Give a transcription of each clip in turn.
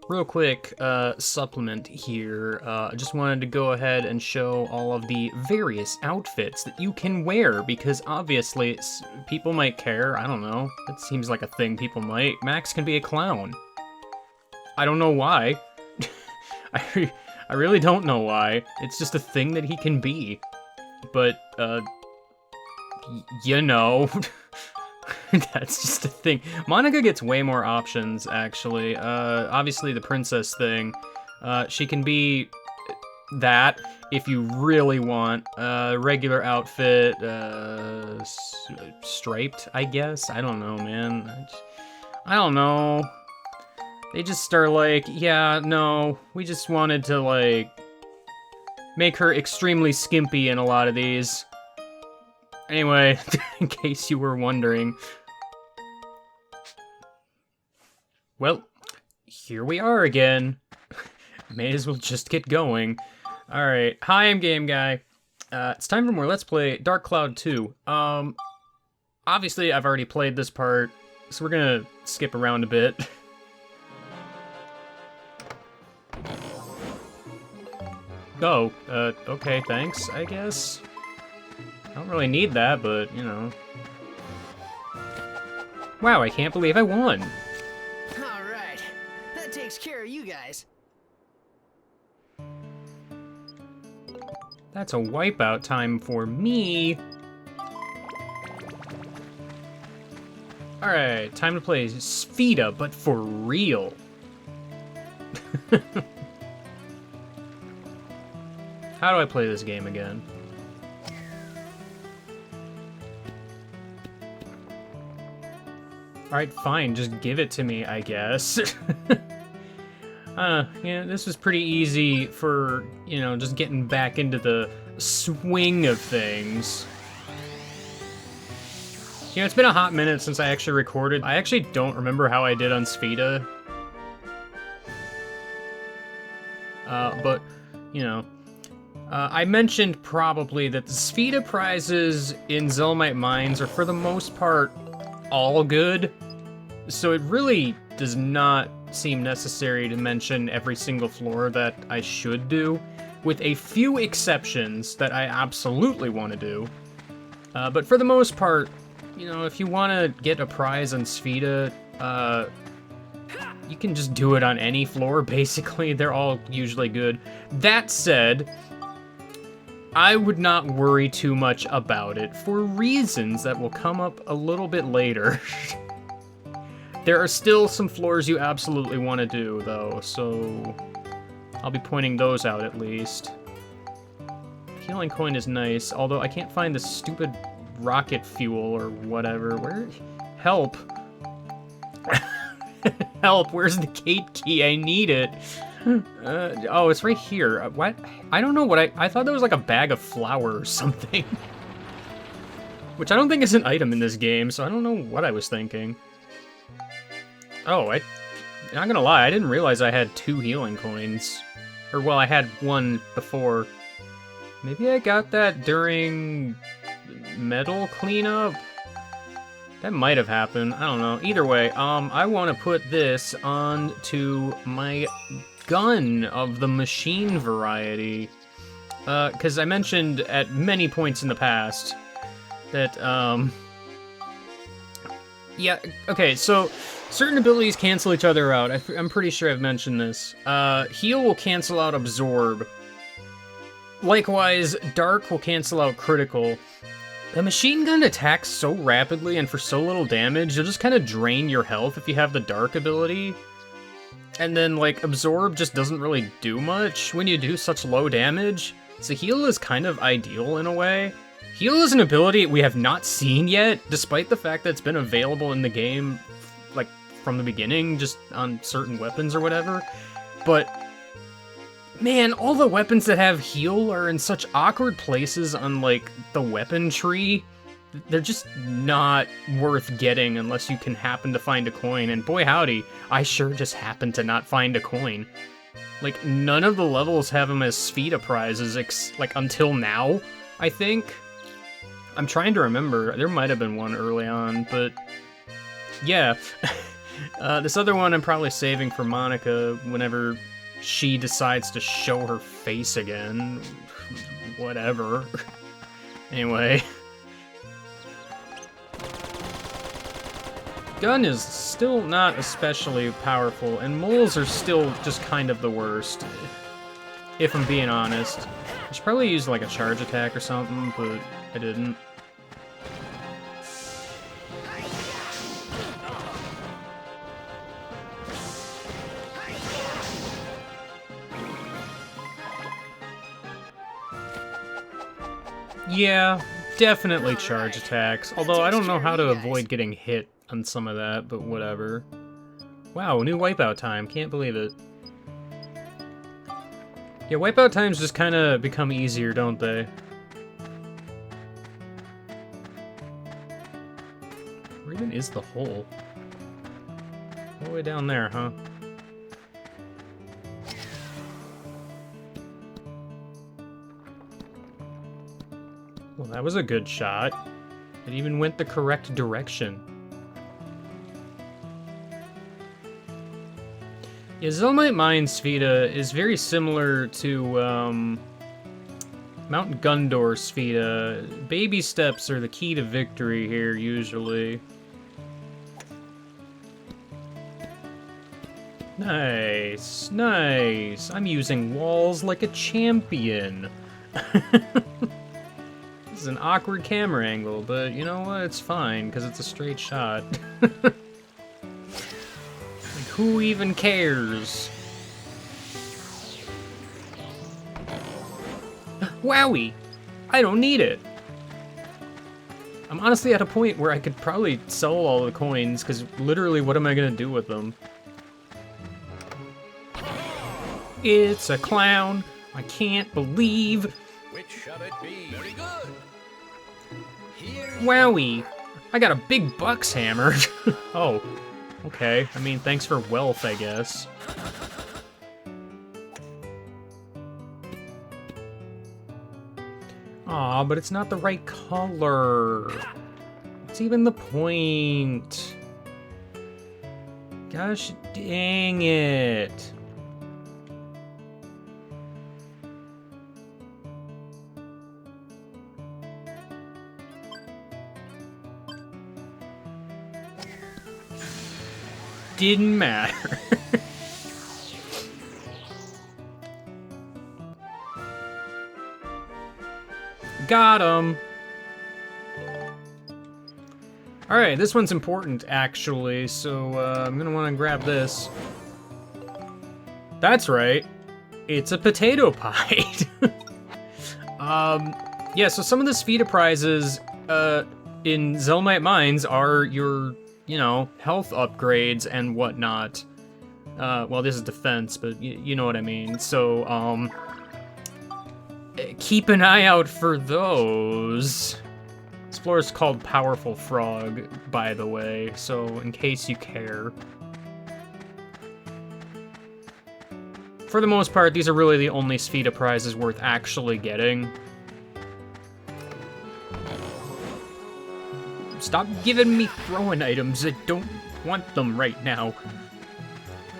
Real quick, supplement here. I just wanted to go ahead and show all of the various outfits that you can wear, because obviously people might care. I don't know. It seems like a thing people might. Max can be a clown. I don't know why. I really don't know why. It's just a thing that he can be. But, you know. That's just a thing. Monica gets way more options, actually. Obviously the princess thing. She can be that if you really want. Regular outfit, striped, I guess? I don't know, man. I don't know. They just are like, yeah, no, we just wanted to, like, make her extremely skimpy in a lot of these. Anyway, in case you were wondering. Well, here we are again. May as well just get going. Alright, hi, I'm Game Guy. It's time for more Let's Play Dark Cloud 2. Obviously I've already played this part, so we're gonna skip around a bit. Oh, okay, thanks, I guess. I don't really need that, but, you know. Wow, I can't believe I won! Alright, that takes care of you guys. That's a wipeout time for me! Alright, time to play Spheda, but for real. How do I play this game again? Alright, fine, just give it to me, I guess. Yeah, this was pretty easy for, you know, just getting back into the swing of things. You know, it's been a hot minute since I actually recorded. I actually don't remember how I did on Spheda. But, you know, I mentioned probably that the Spheda prizes in Zelmite Mines are for the most part all good, so it really does not seem necessary to mention every single floor that I should do, with a few exceptions that I absolutely want to do. But for the most part, you know, if you want to get a prize on Spheda, you can just do it on any floor, basically. They're all usually good. That said, I would not worry too much about it for reasons that will come up a little bit later. There are still some floors you absolutely want to do, though, so I'll be pointing those out at least. Healing coin is nice, although I can't find the stupid rocket fuel or whatever. Where? Help. Help, where's the gate key? I need it. Oh, it's right here. What? I don't know what I thought that was like a bag of flour or something. Which I don't think is an item in this game, so I don't know what I was thinking. Oh, not gonna lie, I didn't realize I had 2 healing coins. Or, well, I had 1 before. Maybe I got that during metal cleanup? That might have happened, I don't know. Either way, I want to put this onto my gun of the machine variety. Because I mentioned at many points in the past that, yeah, okay, so certain abilities cancel each other out. I'm pretty sure I've mentioned this. Heal will cancel out Absorb. Likewise, Dark will cancel out Critical. The machine gun attacks so rapidly and for so little damage, you'll just kind of drain your health if you have the Dark ability. And then, like, Absorb just doesn't really do much when you do such low damage. So Heal is kind of ideal in a way. Heal is an ability we have not seen yet, despite the fact that it's been available in the game, like, from the beginning, just on certain weapons or whatever. But, man, all the weapons that have heal are in such awkward places on, like, the weapon tree. They're just not worth getting unless you can happen to find a coin, and boy howdy, I sure just happened to not find a coin. Like, none of the levels have them as Spheda prizes, like, until now, I think. I'm trying to remember, there might have been one early on, but yeah. This other one I'm probably saving for Monica whenever she decides to show her face again. Whatever. Anyway. Gun is still not especially powerful, and moles are still just kind of the worst. If I'm being honest. I should probably use like a charge attack or something, but I didn't. Yeah, definitely charge attacks. Although I don't know how to avoid getting hit on some of that, but whatever. Wow, new wipeout time. Can't believe it. Yeah, wipeout times just kind of become easier, don't they? Where even is the hole? All the way down there, huh? Well, that was a good shot. It even went the correct direction. Yeah, Zelmite Mine Spheda is very similar to Mount Gundor Spheda. Baby steps are the key to victory here, usually. Nice, nice. I'm using walls like a champion. This is an awkward camera angle, but you know what? It's fine, because it's a straight shot. Like, who even cares? Wowie! I don't need it! I'm honestly at a point where I could probably sell all the coins, because literally what am I going to do with them? It's a clown. I can't believe. Which shall it be? Very good. Wowie! I got a big buck's hammer. Oh, okay. I mean, thanks for wealth, I guess. Aw, but it's not the right color. What's even the point? Gosh dang it. Didn't matter. Got him. Alright, this one's important, actually, so I'm gonna want to grab this. That's right. It's a potato pie. Yeah, so some of the Spheda prizes in Zelmite Mines are your, you know, health upgrades and whatnot. Well, this is defense, but you know what I mean. So, keep an eye out for those. Explorer's called Powerful Frog, by the way, so in case you care. For the most part, these are really the only Spheda prizes worth actually getting. Stop giving me throwing items. I don't want them right now.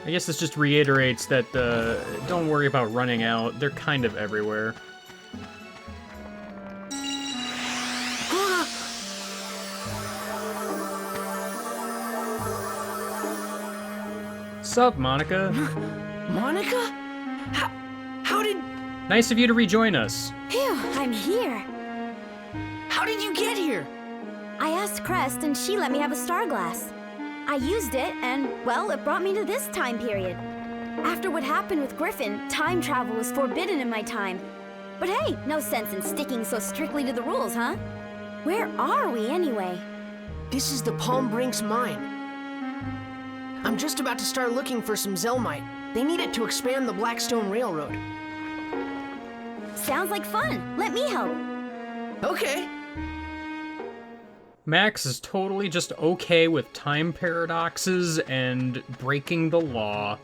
I guess this just reiterates that, don't worry about running out. They're kind of everywhere. Sup, Monica? Monica? How did... Nice of you to rejoin us. Phew, I'm here. How did you get here? I asked Crest and she let me have a star glass. I used it and, well, it brought me to this time period. After what happened with Griffin, time travel was forbidden in my time. But hey, no sense in sticking so strictly to the rules, huh? Where are we anyway? This is the Palm Brinks mine. I'm just about to start looking for some Zelmite. They need it to expand the Blackstone Railroad. Sounds like fun. Let me help. Okay. Max is totally just okay with time paradoxes and breaking the law.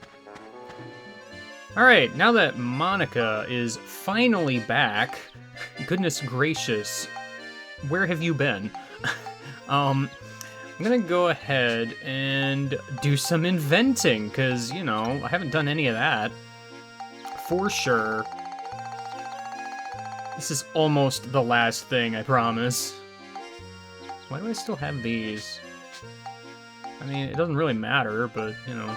Alright, now that Monica is finally back, goodness gracious, where have you been? I'm gonna go ahead and do some inventing, because, you know, I haven't done any of that. For sure. This is almost the last thing, I promise. Why do I still have these? I mean, it doesn't really matter, but, you know.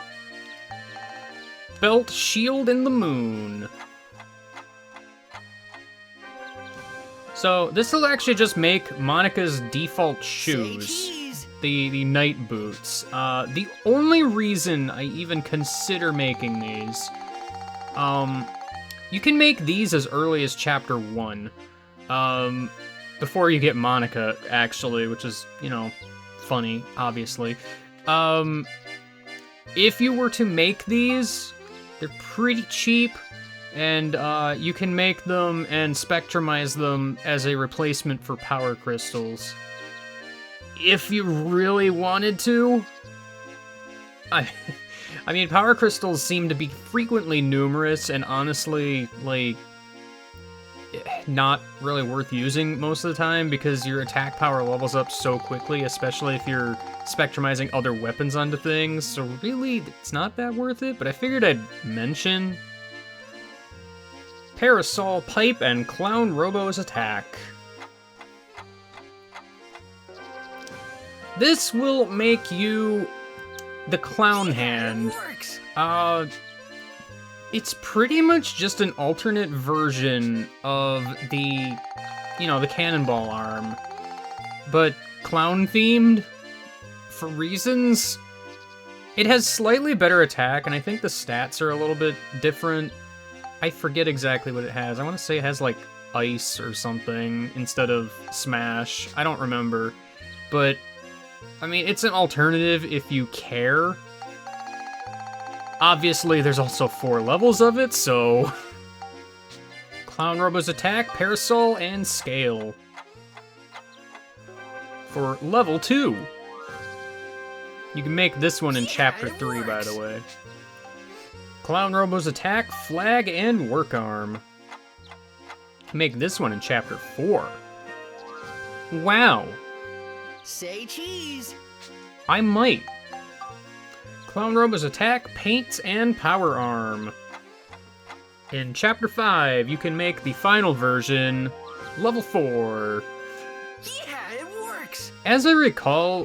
Belt, shield, and the moon. So, this will actually just make Monica's default shoes. The night boots. The only reason I even consider making these, you can make these as early as Chapter 1. Before you get Monica, actually, which is, you know, funny, obviously. If you were to make these, they're pretty cheap, and you can make them and spectrumize them as a replacement for power crystals. If you really wanted to. I mean, power crystals seem to be frequently numerous and honestly, like, not really worth using most of the time because your attack power levels up so quickly, especially if you're spectrumizing other weapons onto things, so really, it's not that worth it, but I figured I'd mention. Parasol, Pipe, and Clown Robo's attack. This will make you the Clown Hand. It's pretty much just an alternate version of the, you know, the Cannonball Arm, but clown-themed for reasons. It has slightly better attack, and I think the stats are a little bit different. I forget exactly what it has. I want to say it has, like, Ice or something instead of Smash. I don't remember, but I mean, it's an alternative if you care. Obviously, there's also 4 levels of it, so... Clown Robo's attack, Parasol, and Scale. For level 2. You can make this one in Chapter 3, by the way. Clown Robo's attack, Flag, and Work Arm. Make this one in Chapter 4. Wow. Say cheese. I might. Clown Robo's attack, Paints, and Power Arm. In Chapter 5, you can make the final version, Level 4. Yeah, it works. As I recall,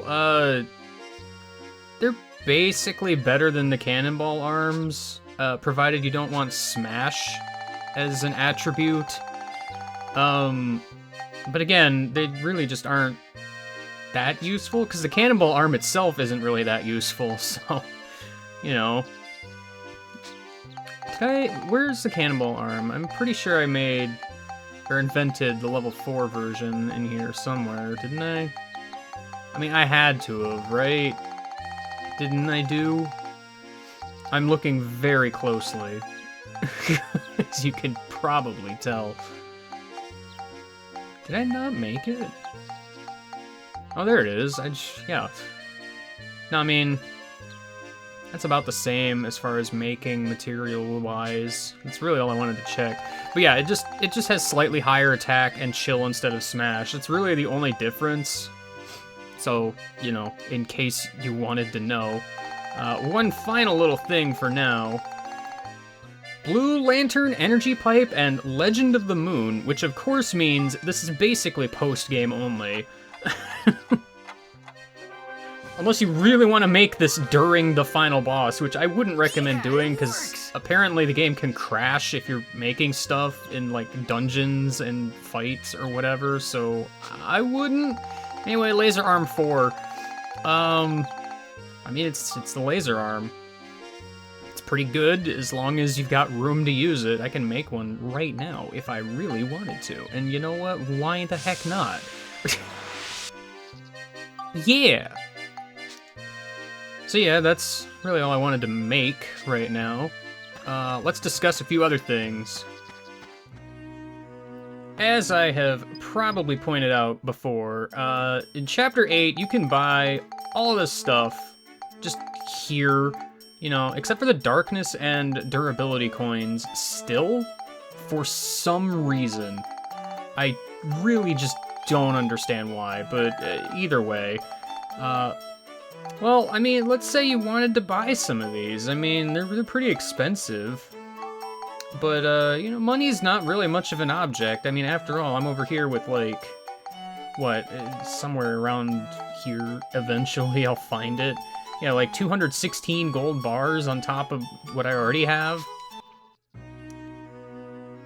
they're basically better than the Cannonball Arms, provided you don't want Smash as an attribute. But again, they really just aren't that useful, because the Cannonball Arm itself isn't really that useful, so, you know. Where's the Cannonball Arm? I'm pretty sure I made, or invented the level 4 version in here somewhere, didn't I? I mean, I had to have, right? Didn't I do? I'm looking very closely, as you can probably tell. Did I not make it? Oh, there it is. Yeah. No, I mean, that's about the same as far as making material-wise. That's really all I wanted to check. But yeah, it just has slightly higher attack and chill instead of smash. It's really the only difference. So, you know, in case you wanted to know. One final little thing for now. Blue Lantern, Energy Pipe, and Legend of the Moon, which of course means this is basically post-game only. Unless you really want to make this during the final boss, which I wouldn't recommend doing, because apparently the game can crash if you're making stuff in, like, dungeons and fights or whatever, so I wouldn't. Anyway, Laser Arm 4. I mean, it's the Laser Arm. It's pretty good, as long as you've got room to use it. I can make one right now, if I really wanted to. And you know what? Why the heck not? Yeah! So yeah, that's really all I wanted to make right now. Let's discuss a few other things. As I have probably pointed out before, in Chapter 8, you can buy all of this stuff just here, you know, except for the darkness and durability coins still, for some reason. I really just don't understand why, but either way, Well, I mean, let's say you wanted to buy some of these. I mean, they're pretty expensive. But, you know, money's not really much of an object. I mean, after all, I'm over here with, like, what, somewhere around here, eventually I'll find it. Yeah, like 216 gold bars on top of what I already have.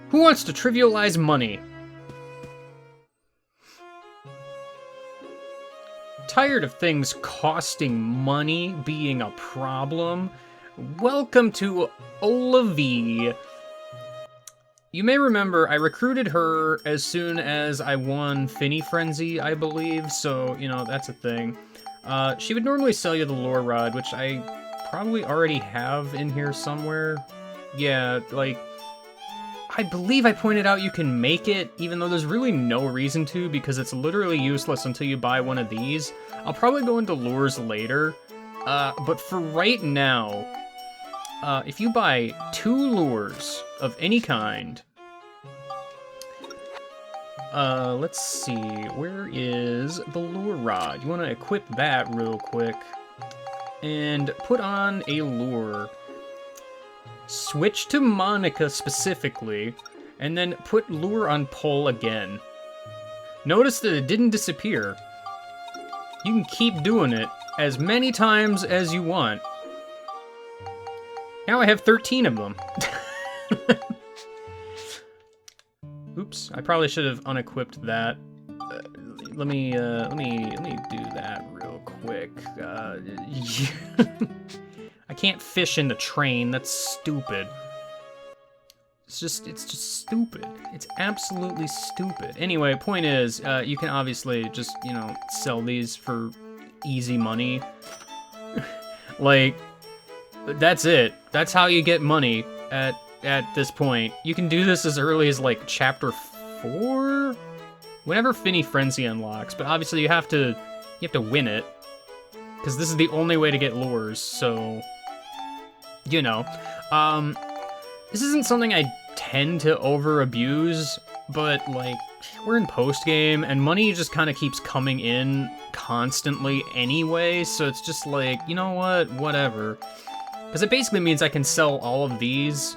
Who wants to trivialize money? Tired of things costing money being a problem? Welcome to Olivie. You may remember I recruited her as soon as I won Finny Frenzy, I believe, so, you know, that's a thing. She would normally sell you the lore rod, which I probably already have in here somewhere. Yeah, like, I believe I pointed out you can make it, even though there's really no reason to, because it's literally useless until you buy one of these. I'll probably go into lures later, but for right now, if you buy 2 lures of any kind, let's see, where is the lure rod? You want to equip that real quick, and put on a lure. Switch to Monica specifically, and then put lure on pull again. Notice that it didn't disappear. You can keep doing it as many times as you want. Now I have 13 of them. Oops, I probably should have unequipped that. Let me do that real quick. I can't fish in the train. That's stupid. It's just stupid. It's absolutely stupid. Anyway, point is, you can obviously just, you know, sell these for easy money. Like, that's it. That's how you get money at this point. You can do this as early as, like, chapter 4? Whenever Finny Frenzy unlocks, but obviously you have to win it. Because this is the only way to get lures, so... You know. This isn't something I tend to over-abuse, but, like, we're in post-game, and money just kind of keeps coming in constantly anyway, so it's just like, you know what, whatever. Because it basically means I can sell all of these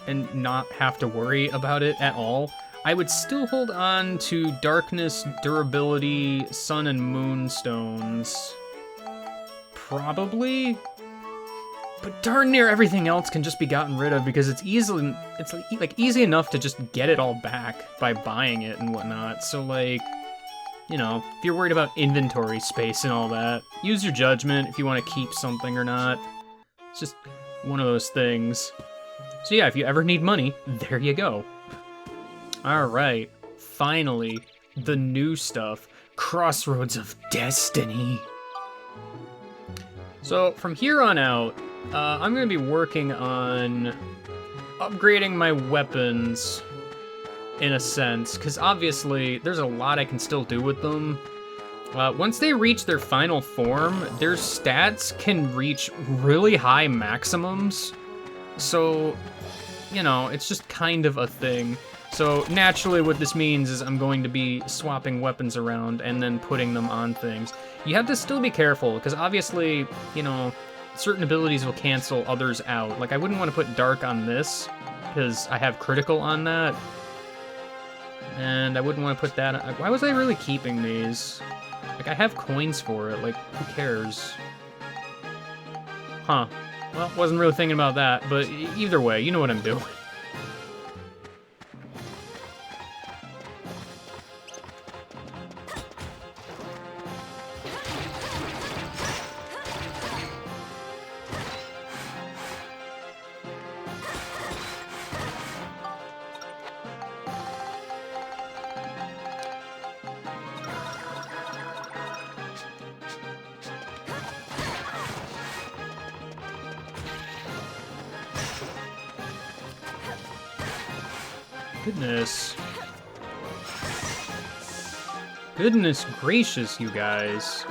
and not have to worry about it at all. I would still hold on to Darkness, Durability, Sun and Moon Stones. Probably? But darn near everything else can just be gotten rid of because it's easy enough to just get it all back by buying it and whatnot. So, like, you know, if you're worried about inventory space and all that, use your judgment if you want to keep something or not. It's just one of those things. So yeah, if you ever need money, there you go. Alright, finally, the new stuff. Crossroads of Destiny. So, from here on out, I'm going to be working on upgrading my weapons, in a sense, because obviously there's a lot I can still do with them. Once they reach their final form, their stats can reach really high maximums, so, you know, it's just kind of a thing. So naturally what this means is I'm going to be swapping weapons around and then putting them on things. You have to still be careful, because obviously, you know, certain abilities will cancel others out. Like, I wouldn't want to put Dark on this, because I have Critical on that. And I wouldn't want to put that on... Why was I really keeping these? Like, I have coins for it, like, who cares? Huh. Well, wasn't really thinking about that, but either way, you know what I'm doing. Goodness gracious, you guys.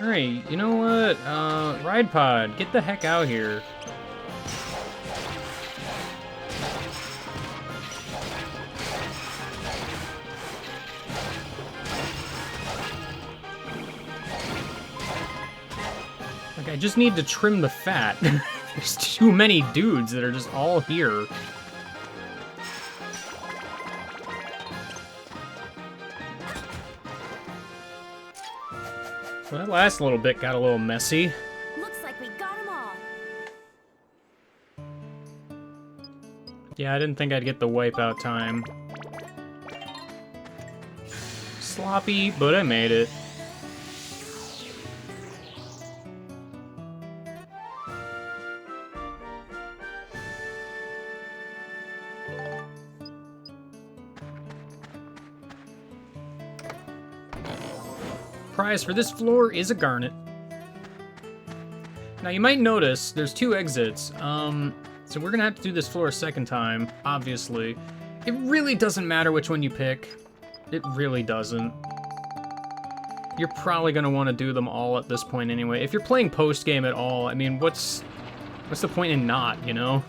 Alright, you know what? Ride Pod, get the heck out here. Like, I just need to trim the fat. There's too many dudes that are just all here. So that last little bit got a little messy. Looks like we got them all. Yeah, I didn't think I'd get the wipeout time. Sloppy, but I made it. Prize for this floor is a garnet. Now you might notice there's two exits. So we're gonna have to do this floor a second time, obviously. It really doesn't matter which one you pick. It really doesn't. You're probably gonna want to do them all at this point anyway. If you're playing post-game at all, I mean, what's the point in not, you know?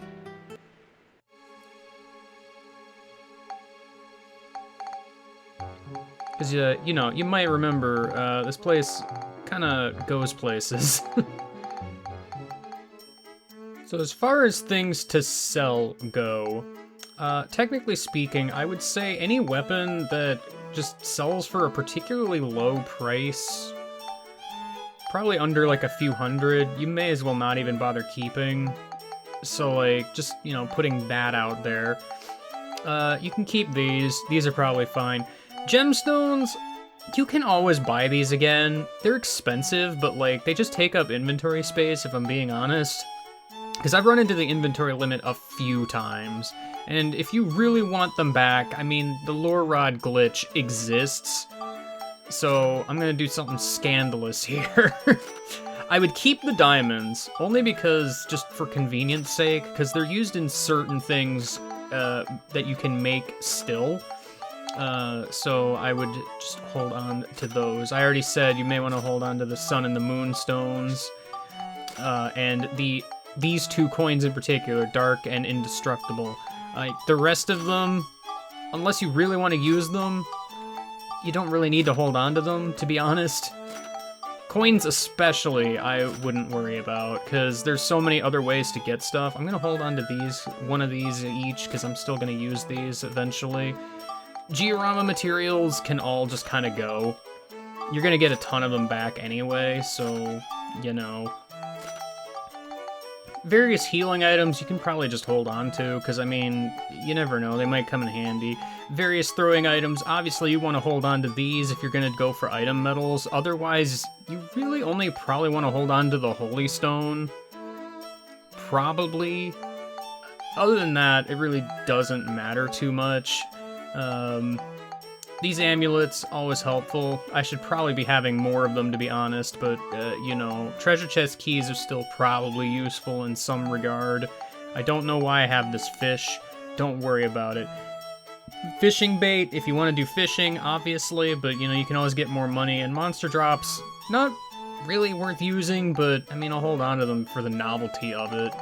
Because, you know, you might remember, this place kind of goes places. So as far as things to sell go, technically speaking, I would say any weapon that just sells for a particularly low price, probably under like a few hundred, you may as well not even bother keeping. So like, just, you know, putting that out there. You can keep these. These are probably fine. Gemstones, you can always buy these again. They're expensive, but like, they just take up inventory space, if I'm being honest. Because I've run into the inventory limit a few times, and if you really want them back, I mean, the lore rod glitch exists, so I'm gonna do something scandalous here. I would keep the diamonds, only because, just for convenience sake, because they're used in certain things that you can make still. So I would just hold on to those. I already said you may want to hold on to the sun and the moon stones, and these two coins in particular, dark and indestructible. The rest of them, unless you really want to use them, you don't really need to hold on to them, to be honest. Coins especially, I wouldn't worry about, because there's so many other ways to get stuff. I'm gonna hold on to these, one of these each, because I'm still gonna use these eventually. Georama materials can all just kind of go. You're gonna get a ton of them back anyway, so, you know. Various healing items you can probably just hold on to, because, I mean, you never know, they might come in handy. Various throwing items, obviously you want to hold on to these if you're gonna go for item medals. Otherwise, you really only probably want to hold on to the Holy Stone. Probably. Other than that, it really doesn't matter too much. These amulets, always helpful. I should probably be having more of them, to be honest, but, you know, treasure chest keys are still probably useful in some regard. I don't know why I have this fish. Don't worry about it. Fishing bait, if you want to do fishing, obviously, but, you know, you can always get more money. And monster drops, not really worth using, but, I mean, I'll hold on to them for the novelty of it.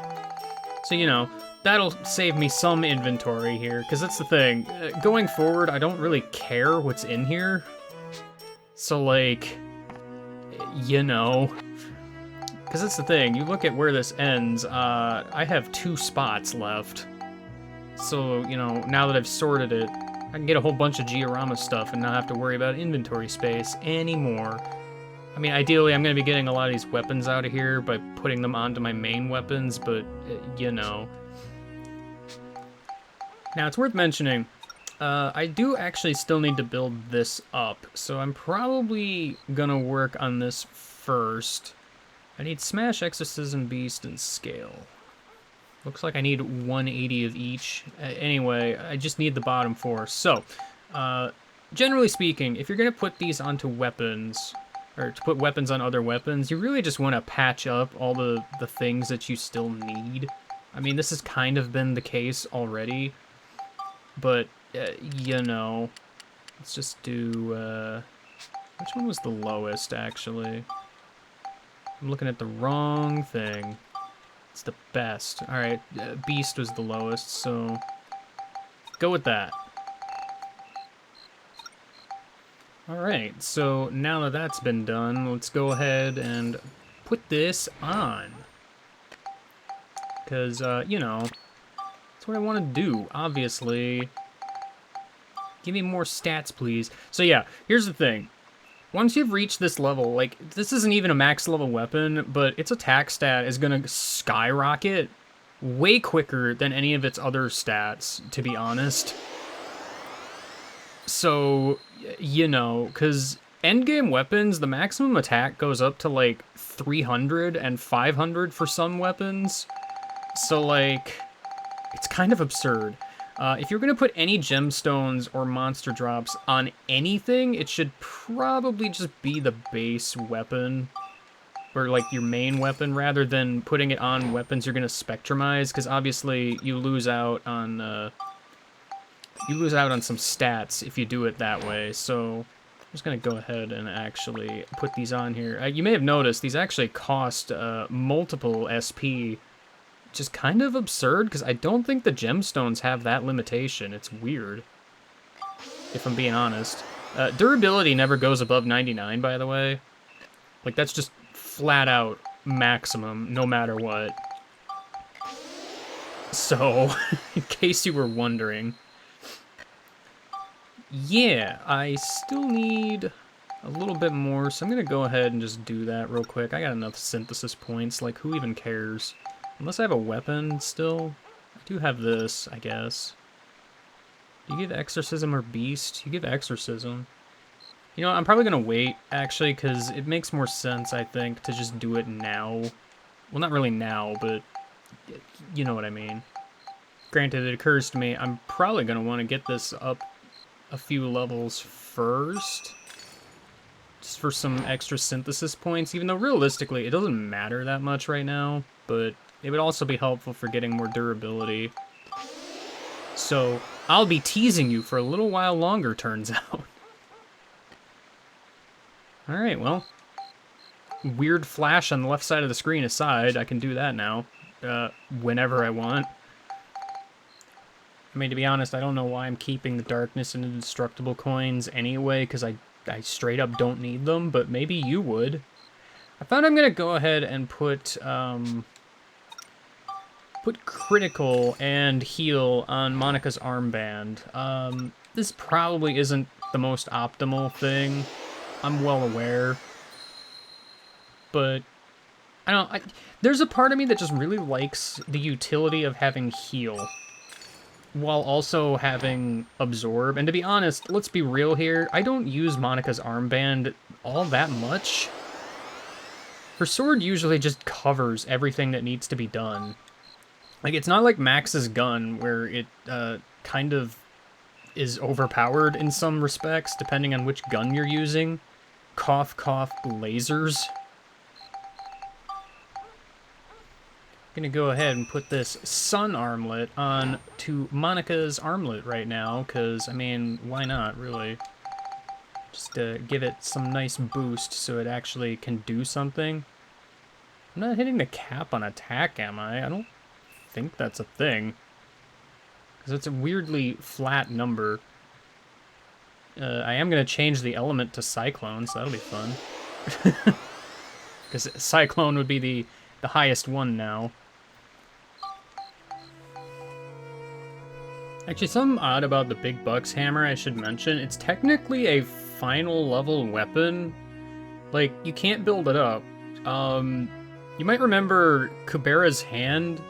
So, you know, that'll save me some inventory here, because that's the thing. Going forward, I don't really care what's in here. So, like, you know. Because that's the thing. You look at where this ends, I have 2 spots left. So, you know, now that I've sorted it, I can get a whole bunch of Georama stuff and not have to worry about inventory space anymore. I mean, ideally, I'm going to be getting a lot of these weapons out of here by putting them onto my main weapons, but, you know. Now, it's worth mentioning, I do actually still need to build this up, so I'm probably gonna work on this first. I need Smash, Exorcism, Beast, and Scale. Looks like I need 180 of each. Anyway, I just need the bottom 4. So, generally speaking, if you're gonna put these onto weapons, or to put weapons on other weapons, you really just want to patch up all the things that you still need. I mean, this has kind of been the case already. But, you know, let's just do, which one was the lowest, actually? I'm looking at the wrong thing. It's the best. Alright, Beast was the lowest, so go with that. Alright, so now that that's been done, let's go ahead and put this on. Because, you know, that's what I want to do, obviously. Give me more stats, please. So yeah, here's the thing. Once you've reached this level, like, this isn't even a max level weapon, but its attack stat is gonna skyrocket way quicker than any of its other stats, to be honest. So, you know, because endgame weapons, the maximum attack goes up to, like, 300 and 500 for some weapons. So, like, it's kind of absurd. If you're going to put any gemstones or monster drops on anything, it should probably just be the base weapon. Or, like, your main weapon, rather than putting it on weapons you're going to spectrumize, because obviously you lose out on some stats if you do it that way. So I'm just going to go ahead and actually put these on here. You may have noticed these actually cost multiple SP, which is kind of absurd, because I don't think the gemstones have that limitation. It's weird, if I'm being honest. Durability never goes above 99, by the way. Like, that's just flat out maximum, no matter what. So, in case you were wondering. Yeah, I still need a little bit more, so I'm going to go ahead and just do that real quick. I got enough synthesis points, like, who even cares? Unless I have a weapon still. I do have this, I guess. Do you give Exorcism or Beast? You give Exorcism. You know, I'm probably going to wait, actually, because it makes more sense, I think, to just do it now. Well, not really now, but you know what I mean. Granted, it occurs to me, I'm probably going to want to get this up a few levels first. Just for some extra synthesis points, even though realistically, it doesn't matter that much right now, but it would also be helpful for getting more durability. So, I'll be teasing you for a little while longer, turns out. Alright, well. Weird flash on the left side of the screen aside, I can do that now. Whenever I want. I mean, to be honest, I don't know why I'm keeping the darkness and indestructible coins anyway, because I straight up don't need them, but maybe you would. I found I'm going to go ahead and put critical and heal on Monica's armband. This probably isn't the most optimal thing. I'm well aware. But, there's a part of me that just really likes the utility of having heal, while also having absorb. And to be honest, let's be real here, I don't use Monica's armband all that much. Her sword usually just covers everything that needs to be done. Like, it's not like Max's gun, where it kind of is overpowered in some respects, depending on which gun you're using. Cough, cough, lasers. I'm gonna go ahead and put this sun armlet on to Monica's armlet right now, because, I mean, why not, really? Just to give it some nice boost so it actually can do something. I'm not hitting the cap on attack, am I? I don't think that's a thing. Because it's a weirdly flat number. I am going to change the element to Cyclone, so that'll be fun. Because Cyclone would be the highest one now. Actually, something odd about the Big Bucks hammer I should mention. It's technically a final level weapon. Like, you can't build it up. You might remember Kubera's hand,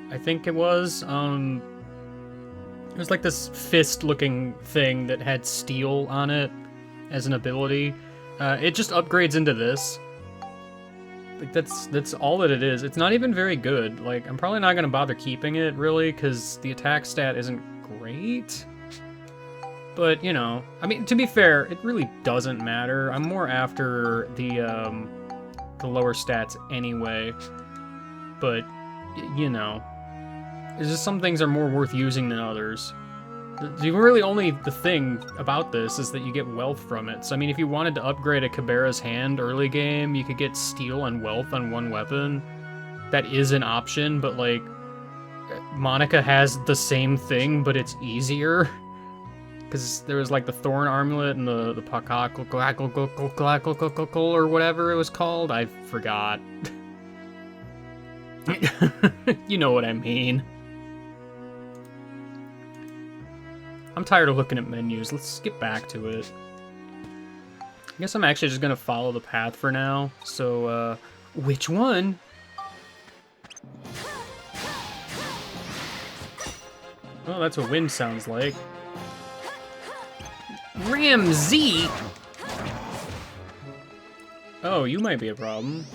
I think it was. It was like this fist-looking thing that had steel on it as an ability. It just upgrades into this. Like, that's all that it is. It's not even very good. Like, I'm probably not going to bother keeping it, really, because the attack stat isn't great. But, you know, I mean, to be fair, it really doesn't matter. I'm more after the lower stats anyway. But, you know, it's just some things are more worth using than others. Really only the thing about this is that you get wealth from it. So, I mean, if you wanted to upgrade a Cabrera's Hand early game, you could get steel and wealth on one weapon. That is an option, but, like, Monica has the same thing, but it's easier. Because there was, like, the Thorn Armlet and the Pakakl or whatever it was called. I forgot. You know what I mean. I'm tired of looking at menus. Let's get back to it. I guess I'm actually just gonna follow the path for now. So, which one? Oh, that's what wind sounds like. Ramsey! Oh, you might be a problem.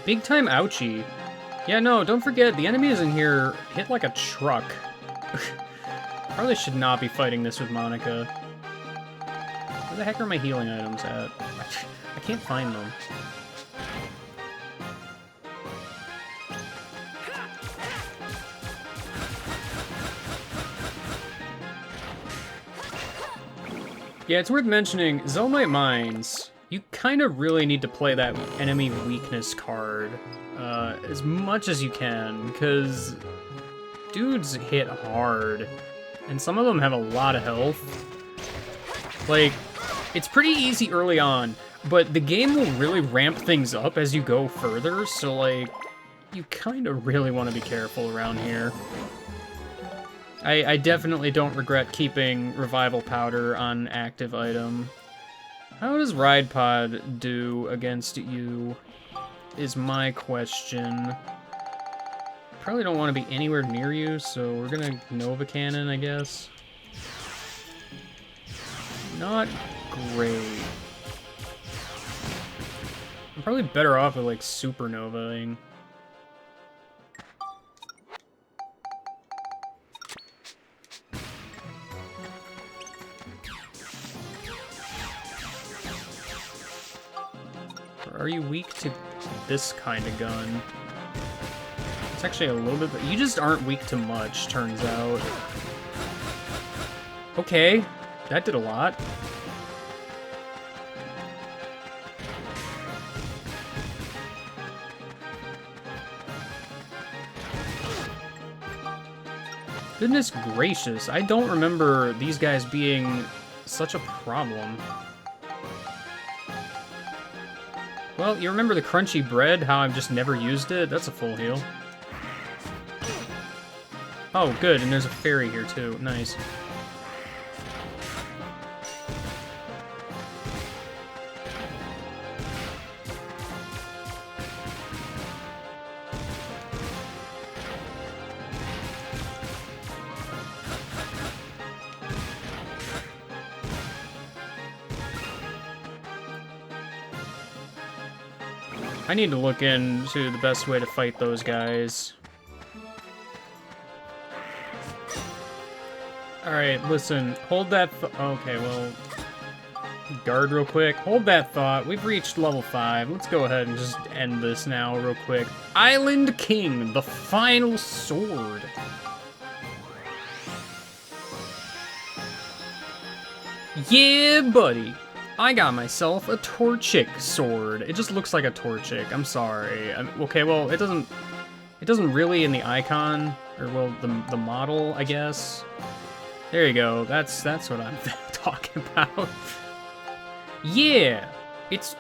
Big time ouchie. Yeah, no, don't forget, the enemies in here hit like a truck. Probably should not be fighting this with Monica. Where the heck are my healing items at? I can't find them. Yeah, it's worth mentioning, Zelmite Mines, you kind of really need to play that enemy weakness card as much as you can, because dudes hit hard, and some of them have a lot of health. Like, it's pretty easy early on, but the game will really ramp things up as you go further, so, like, you kind of really want to be careful around here. I definitely don't regret keeping Revival Powder on active item. How does Ride Pod do against you, is my question. Probably don't want to be anywhere near you, so we're gonna Nova Cannon, I guess. Not great. I'm probably better off with, like, Supernovaing. Are you weak to this kind of gun? It's actually a little bit, but you just aren't weak to much, turns out. Okay, that did a lot. Goodness gracious, I don't remember these guys being such a problem. Well, you remember the crunchy bread, how I've just never used it? That's a full heal. Oh, good, and there's a fairy here too. Nice. I need to look into the best way to fight those guys. Alright, listen, hold that okay, well, guard real quick. Hold that thought. We've reached level 5. Let's go ahead and just end this now real quick. Island King, the final sword. Yeah, buddy. I got myself a Torchic sword. It just looks like a Torchic. I'm sorry. Okay, well, it doesn't really in the icon, or well, the model, I guess. There you go. That's what I'm talking about. Yeah, it's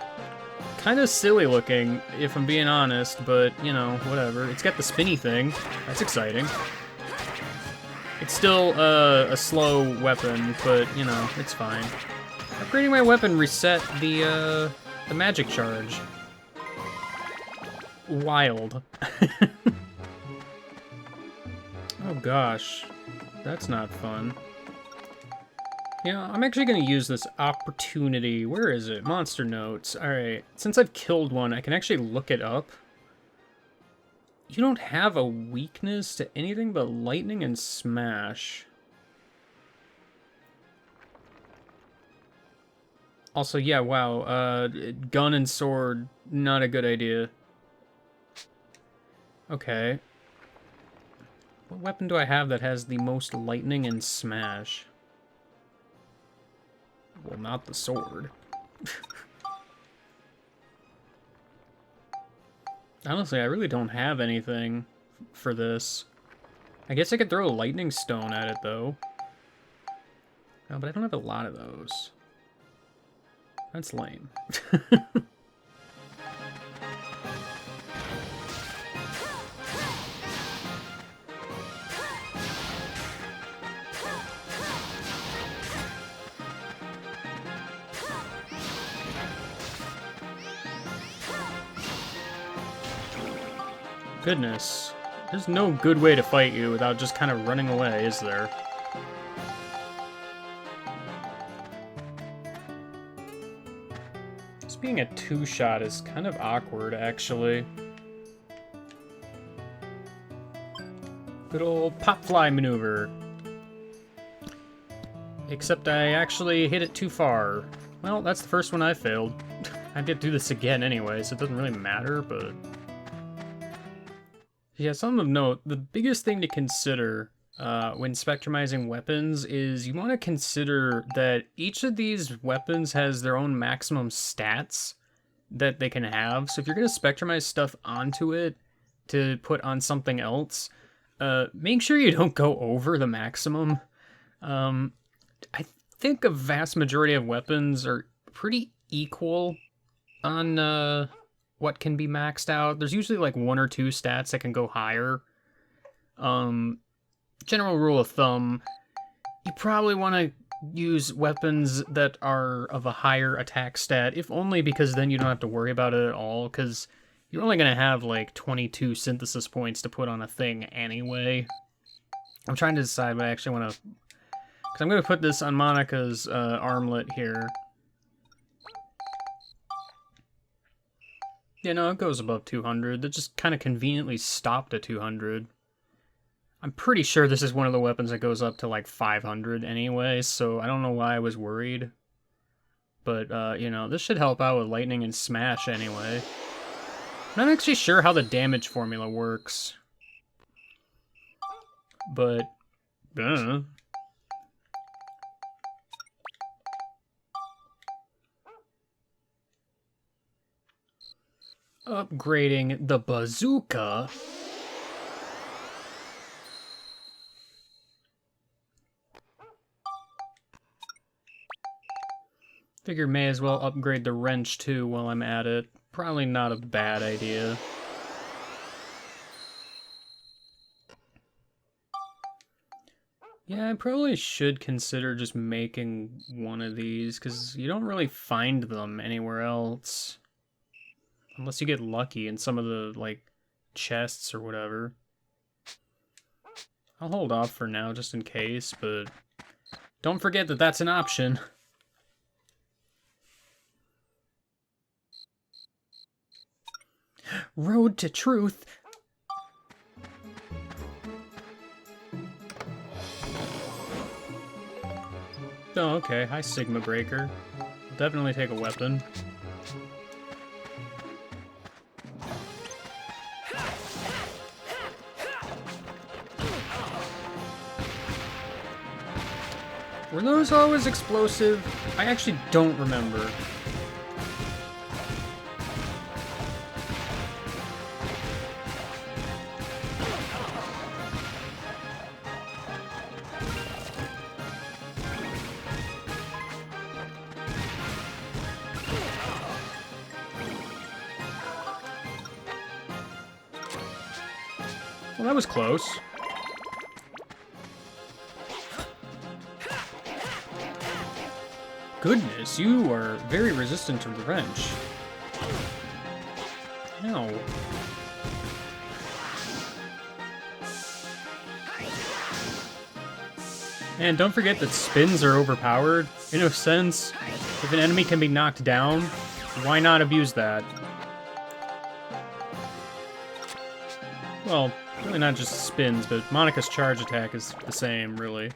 kind of silly looking, if I'm being honest, but you know, whatever. It's got the spinny thing. That's exciting. It's still a slow weapon, but you know, it's fine. Upgrading my weapon reset the magic charge. Wild. Oh gosh, that's not fun. You know, I'm actually gonna use this opportunity. Where is it? Monster notes. Alright, since I've killed one, I can actually look it up. You don't have a weakness to anything but lightning and smash. Also, yeah, wow, gun and sword, not a good idea. Okay. What weapon do I have that has the most lightning and smash? Well, not the sword. Honestly, I really don't have anything for this. I guess I could throw a lightning stone at it, though. No, but I don't have a lot of those. That's lame. Goodness. There's no good way to fight you without just kind of running away, is there? This being a two-shot is kind of awkward, actually. Good old pop fly maneuver. Except I actually hit it too far. Well, that's the first one I failed. I did do this again anyway, so it doesn't really matter, but... Yeah, something of note, the biggest thing to consider when spectrumizing weapons is you want to consider that each of these weapons has their own maximum stats that they can have. So if you're going to spectrumize stuff onto it to put on something else, make sure you don't go over the maximum. I think a vast majority of weapons are pretty equal on what can be maxed out. There's usually like one or two stats that can go higher. General rule of thumb, you probably want to use weapons that are of a higher attack stat, if only because then you don't have to worry about it at all, because you're only going to have like 22 synthesis points to put on a thing anyway. I'm trying to decide what I actually want to... Because I'm going to put this on Monica's armlet here. Yeah, no, it goes above 200. That just kind of conveniently stopped at 200. I'm pretty sure this is one of the weapons that goes up to like 500 anyway, so I don't know why I was worried. But, you know, this should help out with lightning and smash anyway. I'm not actually sure how the damage formula works. But, upgrading the bazooka. Figure may as well upgrade the wrench too while I'm at it. Probably not a bad idea. Yeah, I probably should consider just making one of these, because you don't really find them anywhere else. Unless you get lucky in some of the, like, chests or whatever. I'll hold off for now, just in case, but don't forget that that's an option. Road to truth. Oh, okay. Hi, Sigma Breaker. I'll definitely take a weapon. Were those always explosive? I actually don't remember. Well, that was close. Goodness, you are very resistant to the wrench. Ow. And don't forget that spins are overpowered. In a sense, if an enemy can be knocked down, why not abuse that? Well, really not just spins, but Monica's charge attack is the same, really.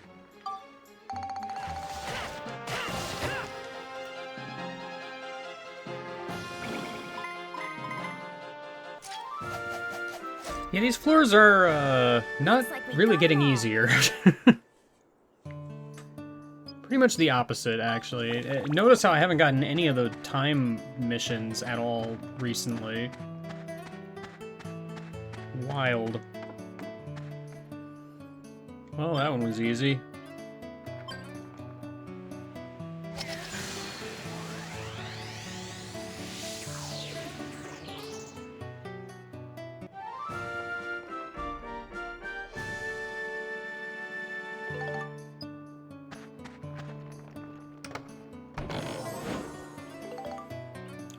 Yeah, these floors are, not really getting easier. Pretty much the opposite, actually. Notice how I haven't gotten any of the time missions at all recently. Wild. Well, that one was easy.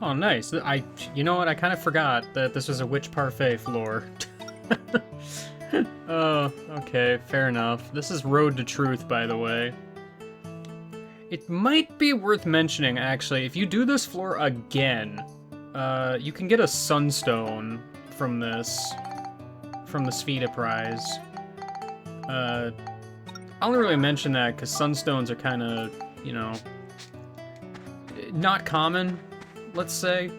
Oh, nice. You know what? I kind of forgot that this was a witch parfait floor. Oh, okay, fair enough. This is Road to Truth, by the way. It might be worth mentioning, actually, if you do this floor again, you can get a sunstone from this, from the Spheda prize. I only really mention that because sunstones are kind of, you know, not common, let's say.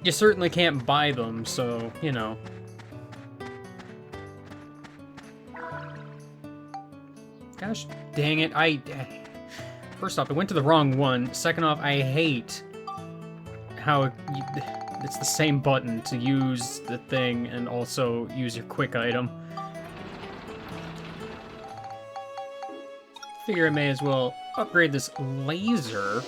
You certainly can't buy them, so, you know. Gosh dang it, First off, I went to the wrong one. Second off, I hate how it's the same button to use the thing and also use your quick item. Figure I may as well upgrade this laser.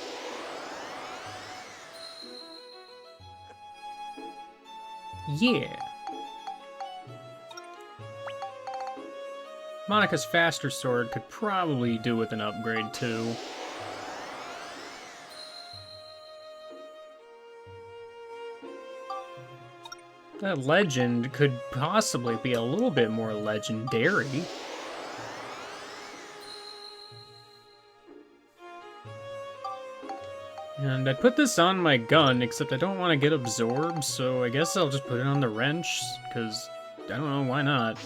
Yeah. Monica's faster sword could probably do with an upgrade, too. That legend could possibly be a little bit more legendary. And I put this on my gun, except I don't want to get absorbed, so I guess I'll just put it on the wrench, because I don't know, why not?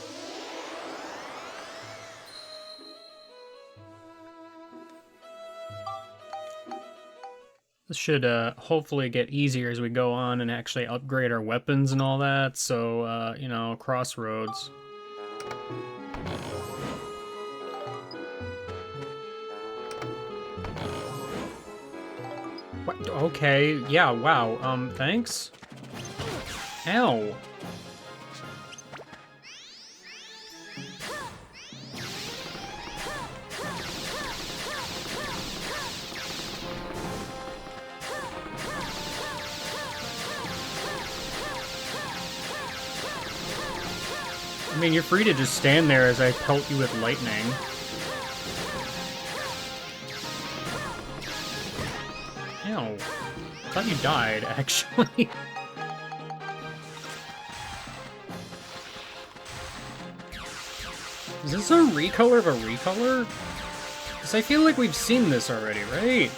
This should hopefully get easier as we go on and actually upgrade our weapons and all that, so, you know, Crossroads. What? Okay, yeah, wow, thanks? Ow. I mean, you're free to just stand there as I pelt you with lightning. Ow. I thought you died, actually. Is this a recolor of a recolor? Because I feel like we've seen this already, right?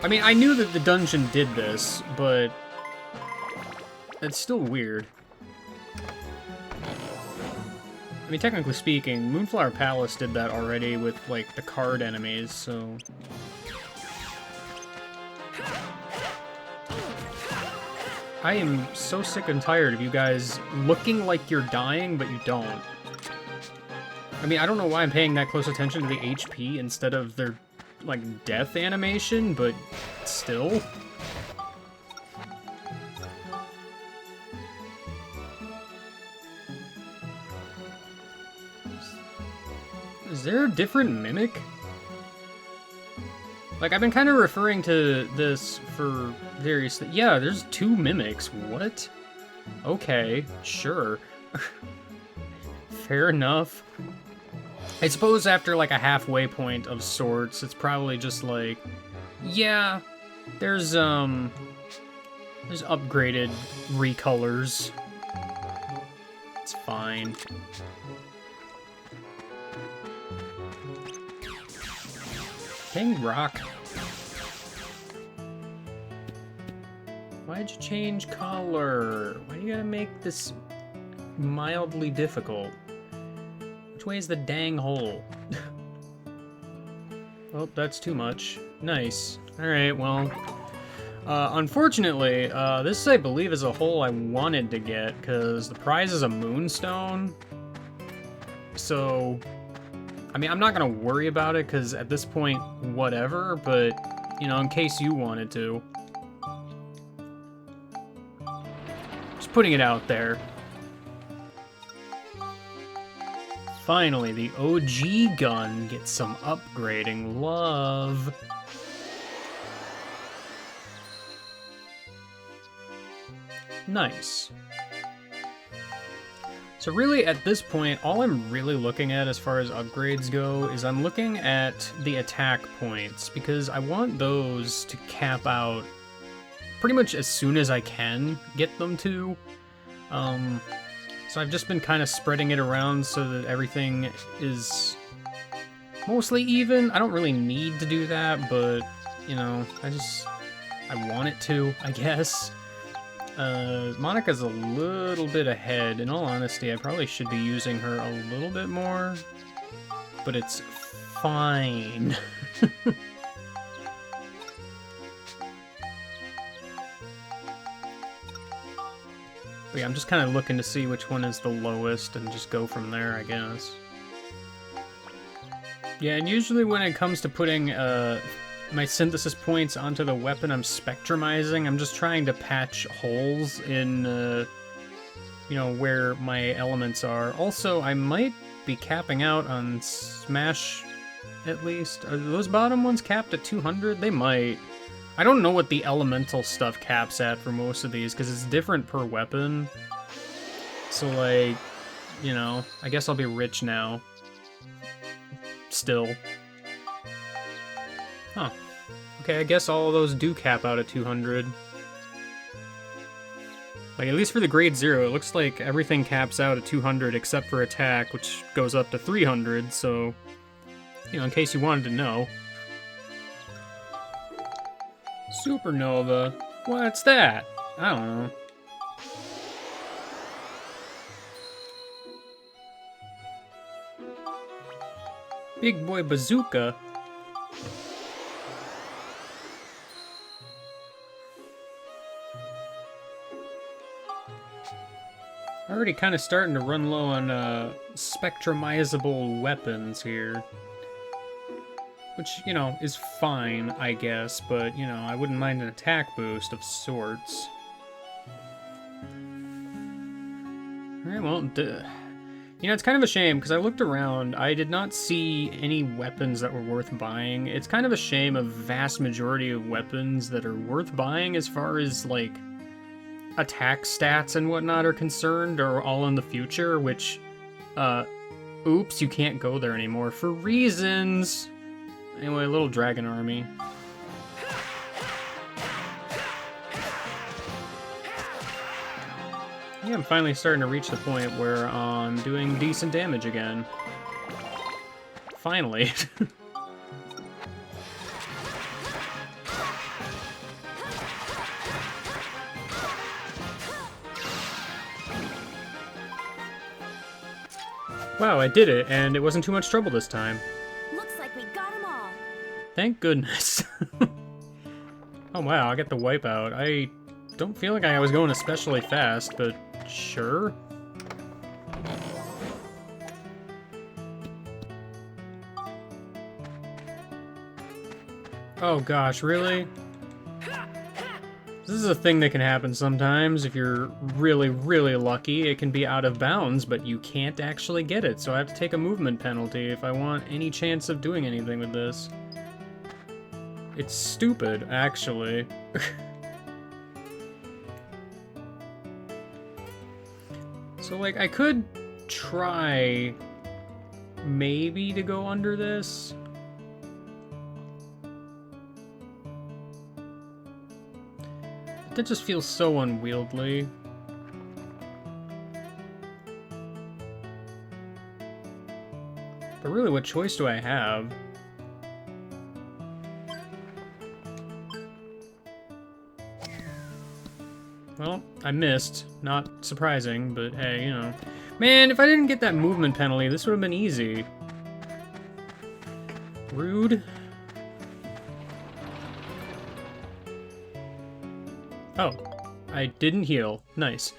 I mean, I knew that the dungeon did this, but it's still weird. I mean, technically speaking, Moonflower Palace did that already with, like, the card enemies, so... I am so sick and tired of you guys looking like you're dying, but you don't. I mean, I don't know why I'm paying that close attention to the HP instead of their, like, death animation, but still... Is there a different mimic? Like, I've been kind of referring to this for various things. Yeah, there's 2 mimics. What? Okay, sure. Fair enough. I suppose after, like, a halfway point of sorts, it's probably just like, yeah, there's upgraded recolors. It's fine. Dang rock. Why'd you change color? Why do you gotta make this mildly difficult? Which way is the dang hole? Oh, that's too much. Nice. Alright, well, Unfortunately, this I believe is a hole I wanted to get, because the prize is a moonstone. So, I mean, I'm not gonna worry about it, because at this point, whatever, but, you know, in case you wanted to. Just putting it out there. Finally, the OG gun gets some upgrading love. Nice. So really, at this point, all I'm really looking at as far as upgrades go is I'm looking at the attack points, because I want those to cap out pretty much as soon as I can get them to. So I've just been kind of spreading it around so that everything is mostly even. I don't really need to do that, but, you know, I want it to, I guess. Monica's a little bit ahead. In all honesty, I probably should be using her a little bit more, but it's fine. But yeah, I'm just kind of looking to see which one is the lowest and just go from there, I guess. Yeah, and usually when it comes to putting my synthesis points onto the weapon I'm spectrumizing, I'm just trying to patch holes in, you know, where my elements are. Also, I might be capping out on Smash, at least. Are those bottom ones capped at 200? They might. I don't know what the elemental stuff caps at for most of these, because it's different per weapon. So, like, you know, I guess I'll be rich now. Still. Huh. Okay, I guess all of those do cap out at 200. Like, at least for the grade 0, it looks like everything caps out at 200 except for attack, which goes up to 300, so, you know, in case you wanted to know. Supernova? What's that? I don't know. Big boy bazooka? Already kind of starting to run low on spectrumizable weapons here. Which, you know, is fine, I guess, but, you know, I wouldn't mind an attack boost of sorts. Alright, well, you know, it's kind of a shame, because I looked around, I did not see any weapons that were worth buying. It's kind of a shame a vast majority of weapons that are worth buying as far as, like, attack stats and whatnot are concerned are all in the future, which, oops, you can't go there anymore for reasons. Anyway, little dragon army. Yeah, I'm finally starting to reach the point where I'm doing decent damage again. Finally. Wow, I did it, and it wasn't too much trouble this time. Looks like we got them all. Thank goodness. Oh wow, I got the wipeout. I don't feel like I was going especially fast, but sure. Oh gosh, really? This is a thing that can happen sometimes. If you're really, really lucky, it can be out of bounds, but you can't actually get it, so I have to take a movement penalty if I want any chance of doing anything with this. It's stupid, actually. So, like, I could try maybe to go under this. That just feels so unwieldy. But really, what choice do I have? Well, I missed. Not surprising, but hey, you know. Man, if I didn't get that movement penalty, this would have been easy. Rude. Oh, I didn't heal. Nice.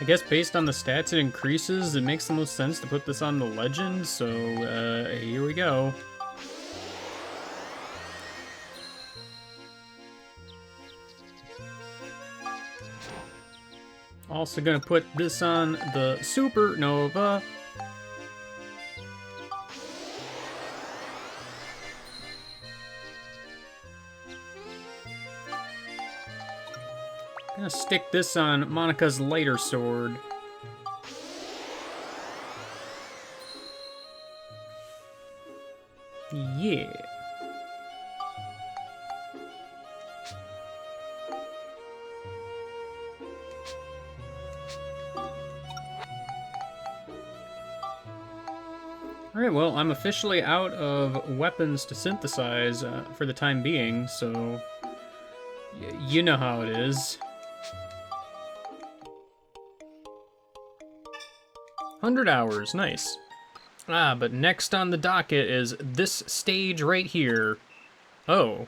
I guess based on the stats it increases, it makes the most sense to put this on the legend, so here we go. Also gonna put this on the Supernova. Gonna stick this on Monica's lighter sword. Yeah. Alright, well, I'm officially out of weapons to synthesize for the time being, so you know how it is. 100 hours, nice. But next on the docket is this stage right here. Oh,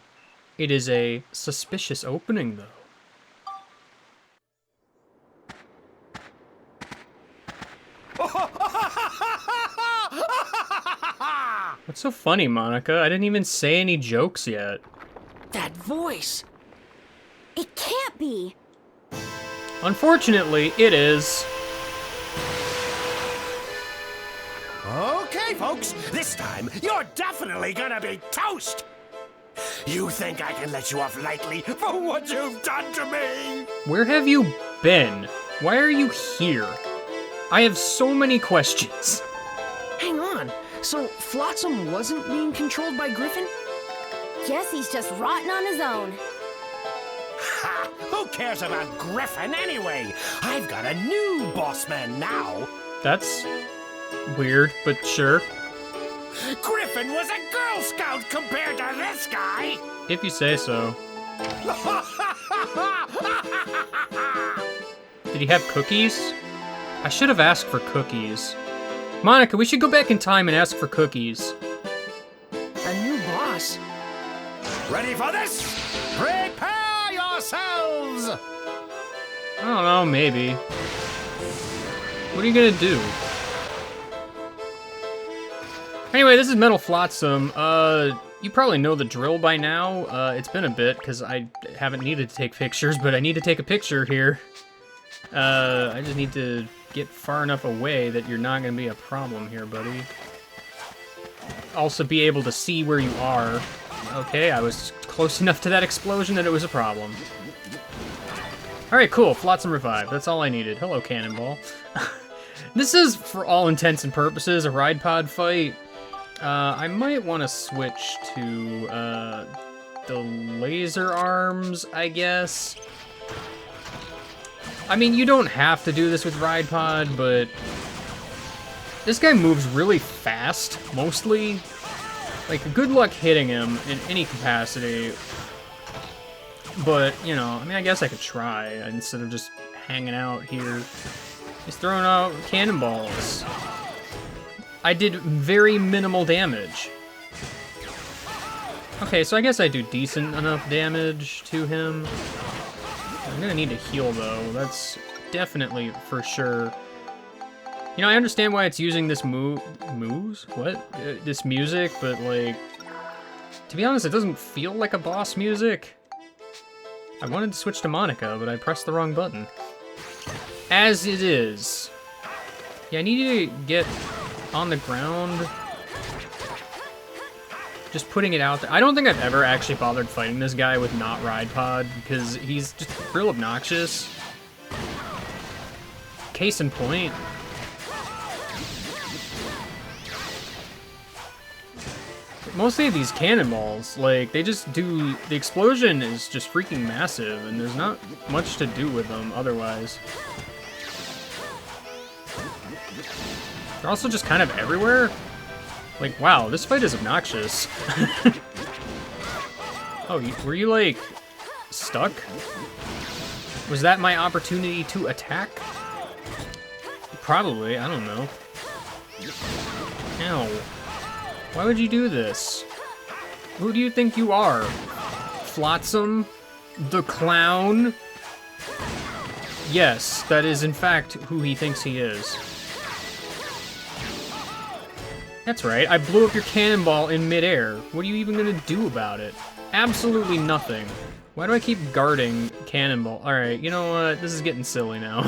it is a suspicious opening, though. What's so funny, Monica? I didn't even say any jokes yet. That voice! It can't be. Unfortunately, it is. Okay, folks, this time you're definitely gonna be toast. You think I can let you off lightly for what you've done to me? Where have you been? Why are you here? I have so many questions. Hang on. So, Flotsam wasn't being controlled by Griffin? Guess he's just rotting on his own. Ha! Who cares about Griffin anyway? I've got a new Bossman now. That's weird, but sure. Griffin was a Girl Scout compared to this guy. If you say so. Did he have cookies? I should have asked for cookies. Monica, we should go back in time and ask for cookies. A new boss? Ready for this? Prepare yourselves! I don't know, maybe. What are you gonna do? Anyway, this is Metal Flotsam. You probably know the drill by now. It's been a bit, because I haven't needed to take pictures, but I need to take a picture here. I just need to get far enough away that you're not gonna be a problem here, buddy. Also be able to see where you are. Okay, I was close enough to that explosion that it was a problem. Alright, cool. Flotsam revived. That's all I needed. Hello, Cannonball. This is, for all intents and purposes, a ride pod fight. I might want to switch to the laser arms, I guess. I mean, you don't have to do this with Ride Pod, but this guy moves really fast, mostly. Like, good luck hitting him in any capacity. But, you know, I mean, I guess I could try instead of just hanging out here. He's throwing out cannonballs. I did very minimal damage. Okay, so I guess I do decent enough damage to him. I'm gonna need to heal, though. That's definitely for sure. You know, I understand why it's using this this music, but, like, to be honest, it doesn't feel like a boss music. I wanted to switch to Monica, but I pressed the wrong button. As it is. Yeah, I need to get on the ground. Just putting it out there. I don't think I've ever actually bothered fighting this guy with not Ride Pod, because he's just real obnoxious. Case in point. Mostly these cannonballs, like, they just do... The explosion is just freaking massive, and there's not much to do with them otherwise. They're also just kind of everywhere. Like, wow, this fight is obnoxious. Oh, were you, like, stuck? Was that my opportunity to attack? Probably, I don't know. Ow. Why would you do this? Who do you think you are? Flotsam, the clown. Yes, that is in fact who he thinks he is. That's right, I blew up your cannonball in midair. What are you even gonna do about it? Absolutely nothing. Why do I keep guarding cannonball? Alright, you know what? This is getting silly now.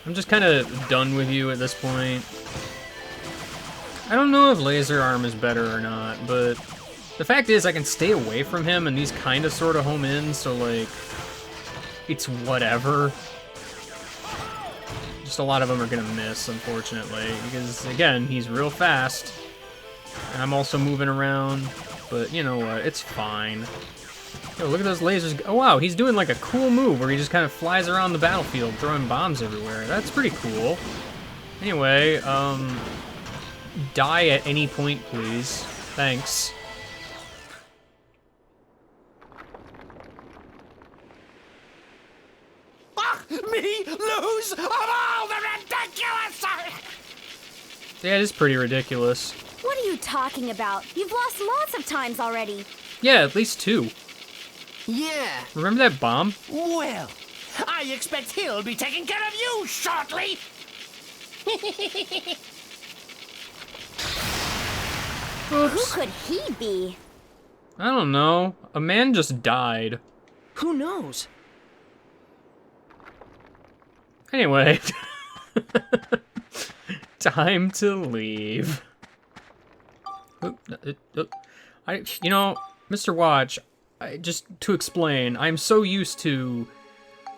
I'm just kind of done with you at this point. I don't know if laser arm is better or not, but the fact is I can stay away from him and these kind of sort of home in, so like, it's whatever. Just a lot of them are gonna miss, unfortunately, because again, he's real fast. And I'm also moving around, but you know what, it's fine. Yo, look at those lasers. Oh wow, he's doing like a cool move where he just kind of flies around the battlefield throwing bombs everywhere. That's pretty cool. Anyway, die at any point, please. Thanks. Me lose of all the ridiculous! Yeah, it is pretty ridiculous. What are you talking about? You've lost lots of times already. Yeah, at least 2. Yeah. Remember that bomb? Well, I expect he'll be taking care of you shortly. Who Oops. could he be? I don't know. A man just died. Who knows? Anyway. Time to leave. You know, Mr. Watch, just to explain, I'm so used to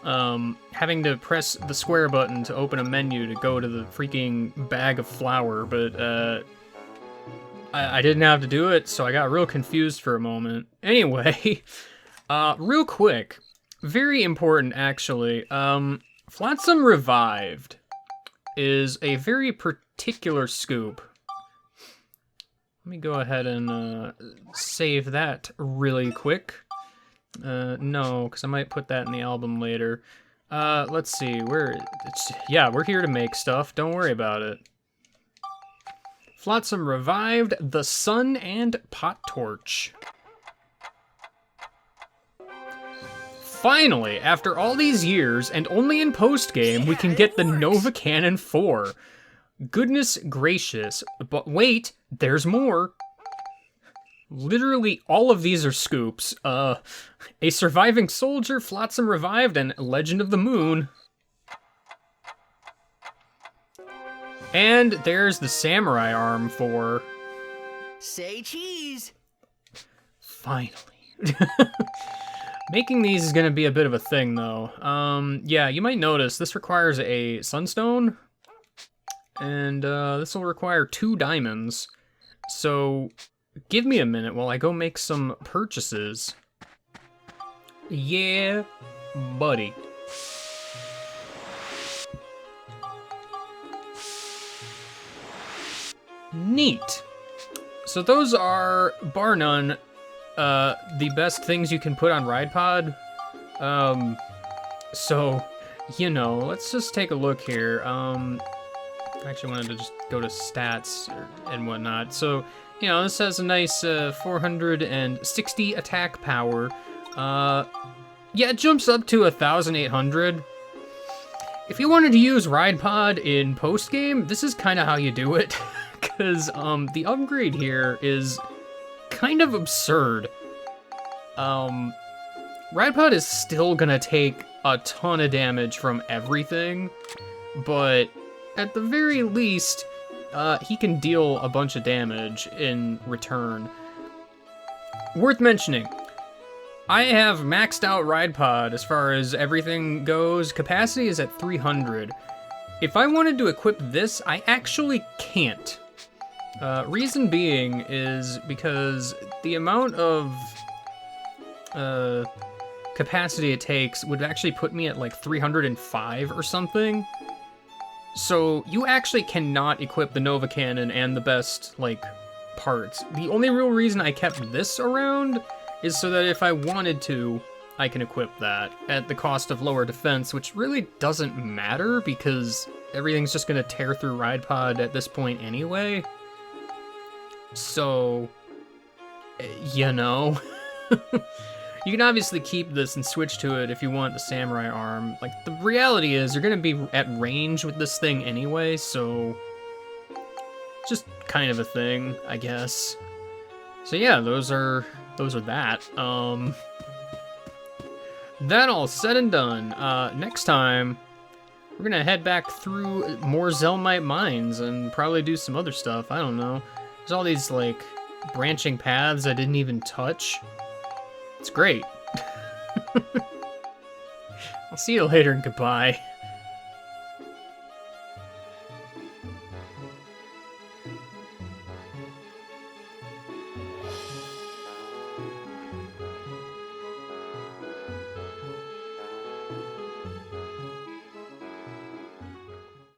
having to press the square button to open a menu to go to the freaking bag of flour, but I didn't have to do it, so I got real confused for a moment. Anyway, real quick, very important actually, Flotsam Revived is a very particular scoop. Let me go ahead and save that really quick. No, because I might put that in the album later. Let's see, yeah, we're here to make stuff, don't worry about it. Flotsam Revived, the Sun and Pot Torch. Finally, after all these years, and only in post-game, we can get the Nova Cannon 4. Goodness gracious, but wait, there's more. Literally all of these are scoops. A Surviving Soldier, Flotsam Revived, and Legend of the Moon. And there's the Samurai Arm for... Say cheese. Finally. Making these is gonna be a bit of a thing, though. Yeah, you might notice this requires a Sunstone, and this will require 2 diamonds. So, give me a minute while I go make some purchases. Yeah, buddy. Neat. So those are, bar none, the best things you can put on Ride Pod. So, you know, let's just take a look here. I actually wanted to just go to stats and whatnot. So, you know, this has a nice 460 attack power. Yeah, it jumps up to 1,800. If you wanted to use Ride Pod in post-game, this is kind of how you do it. Because the upgrade here is kind of absurd. Ride Pod is still gonna take a ton of damage from everything, but at the very least, he can deal a bunch of damage in return. Worth mentioning, I have maxed out Ride Pod as far as everything goes. Capacity is at 300. If I wanted to equip this, I actually can't. Reason being is because the amount of capacity it takes would actually put me at like 305 or something. So you actually cannot equip the Nova Cannon and the best, like, parts. The only real reason I kept this around is so that if I wanted to, I can equip that at the cost of lower defense, which really doesn't matter because everything's just gonna tear through Ride Pod at this point anyway. So, You know? You can obviously keep this and switch to it if you want the samurai arm. Like, the reality is, you're gonna be at range with this thing anyway, so... just kind of a thing, I guess. So yeah, those are that. That all said and done, next time, we're gonna head back through more Zelmite mines and probably do some other stuff, I don't know. There's all these, like, branching paths I didn't even touch. It's great. I'll see you later and goodbye.